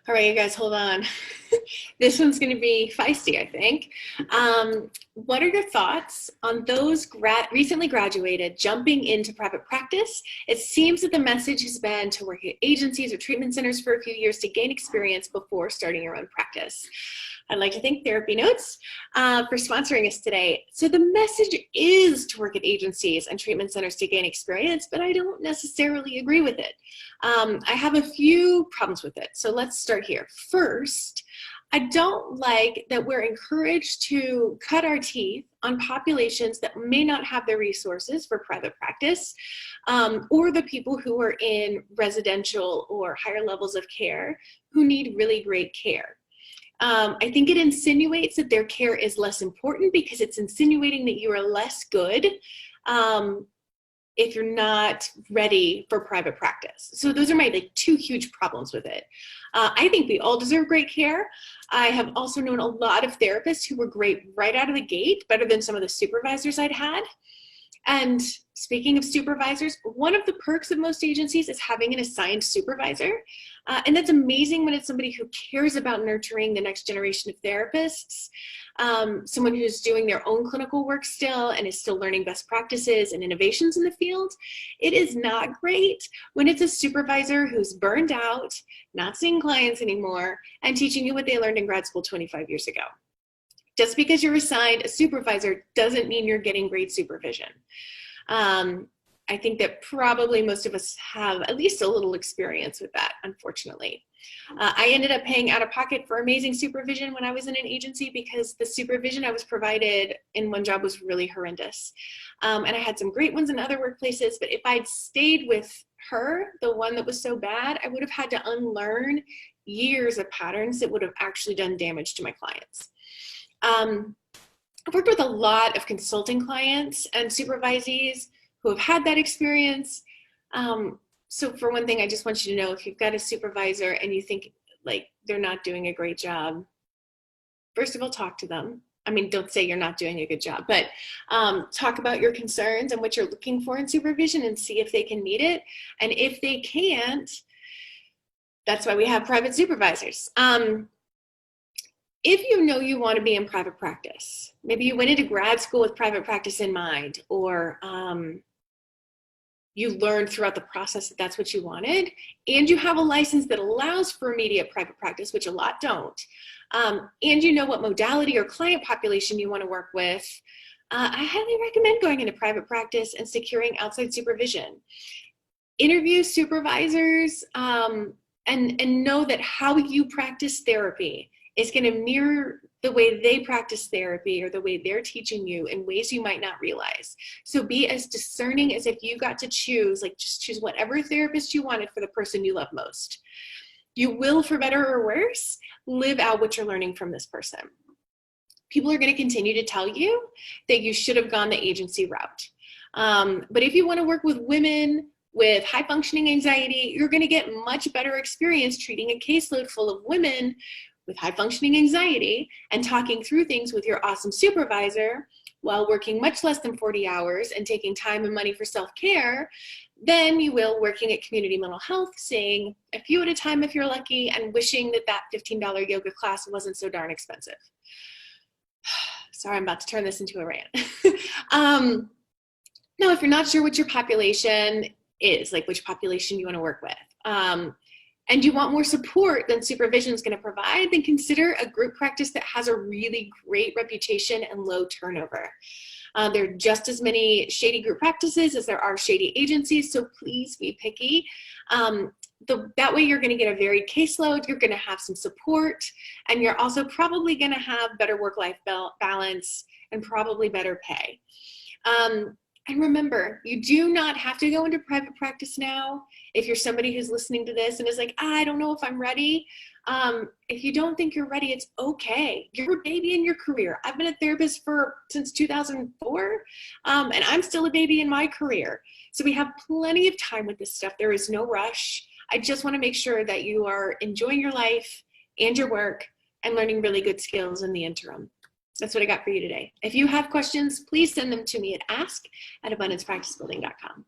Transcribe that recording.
All right, you guys, hold on. This one's going to be feisty, I think. What are your thoughts on those recently graduated jumping into private practice? It seems that the message has been to work at agencies or treatment centers for a few years to gain experience before starting your own practice. I'd like to thank TherapyNotes for sponsoring us today. So the message is to work at agencies and treatment centers to gain experience, but I don't necessarily agree with it. I have a few problems with it. So let's start here. First, I don't like that we're encouraged to cut our teeth on populations that may not have the resources for private practice, or the people who are in residential or higher levels of care who need really great care. I think it insinuates that their care is less important because it's insinuating that you are less good if you're not ready for private practice. So those are my two huge problems with it. I think we all deserve great care. I have also known a lot of therapists who were great right out of the gate, better than some of the supervisors I'd had. And speaking of supervisors, one of the perks of most agencies is having an assigned supervisor. And that's amazing when it's somebody who cares about nurturing the next generation of therapists, someone who's doing their own clinical work still and is still learning best practices and innovations in the field. It is not great when it's a supervisor who's burned out, not seeing clients anymore, and teaching you what they learned in grad school 25 years ago. Just because you're assigned a supervisor doesn't mean you're getting great supervision. I think that probably most of us have at least a little experience with that, unfortunately. I ended up paying out of pocket for amazing supervision when I was in an agency because the supervision I was provided in one job was really horrendous. And I had some great ones in other workplaces, but if I'd stayed with her, the one that was so bad, I would have had to unlearn years of patterns that would have actually done damage to my clients. I've worked with a lot of consulting clients and supervisees who have had that experience. So for one thing, I just want you to know, if you've got a supervisor and you think they're not doing a great job, first of all, talk to them. I mean, don't say you're not doing a good job, but talk about your concerns and what you're looking for in supervision and see if they can meet it. And if they can't, that's why we have private supervisors. If you know you want to be in private practice, maybe you went into grad school with private practice in mind, or you learned throughout the process that that's what you wanted, and you have a license that allows for immediate private practice, which a lot don't, and you know what modality or client population you want to work with, I highly recommend going into private practice and securing outside supervision. Interview supervisors and know that how you practice therapy is going to mirror the way they practice therapy or the way they're teaching you in ways you might not realize. So be as discerning as if you got to choose, just choose whatever therapist you wanted for the person you love most. You will, for better or worse, live out what you're learning from this person. People are going to continue to tell you that you should have gone the agency route. But if you want to work with women with high functioning anxiety, you're going to get much better experience treating a caseload full of women with high functioning anxiety and talking through things with your awesome supervisor while working much less than 40 hours and taking time and money for self-care than you will working at community mental health, seeing a few at a time if you're lucky, and wishing that that $15 yoga class wasn't so darn expensive. Sorry, I'm about to turn this into a rant. Now, if you're not sure what your population is, which population you want to work with, and you want more support than supervision is going to provide, then consider a group practice that has a really great reputation and low turnover. There are just as many shady group practices as there are shady agencies, so please be picky. That way you're going to get a varied caseload, you're going to have some support, and you're also probably going to have better work-life balance and probably better pay. And remember, you do not have to go into private practice now. If you're somebody who's listening to this and is like, I don't know if I'm ready. If you don't think you're ready, it's okay. You're a baby in your career. I've been a therapist since 2004, and I'm still a baby in my career. So we have plenty of time with this stuff. There is no rush. I just want to make sure that you are enjoying your life and your work and learning really good skills in the interim. That's what I got for you today. If you have questions, please send them to me at ask@abundancepracticebuilding.com.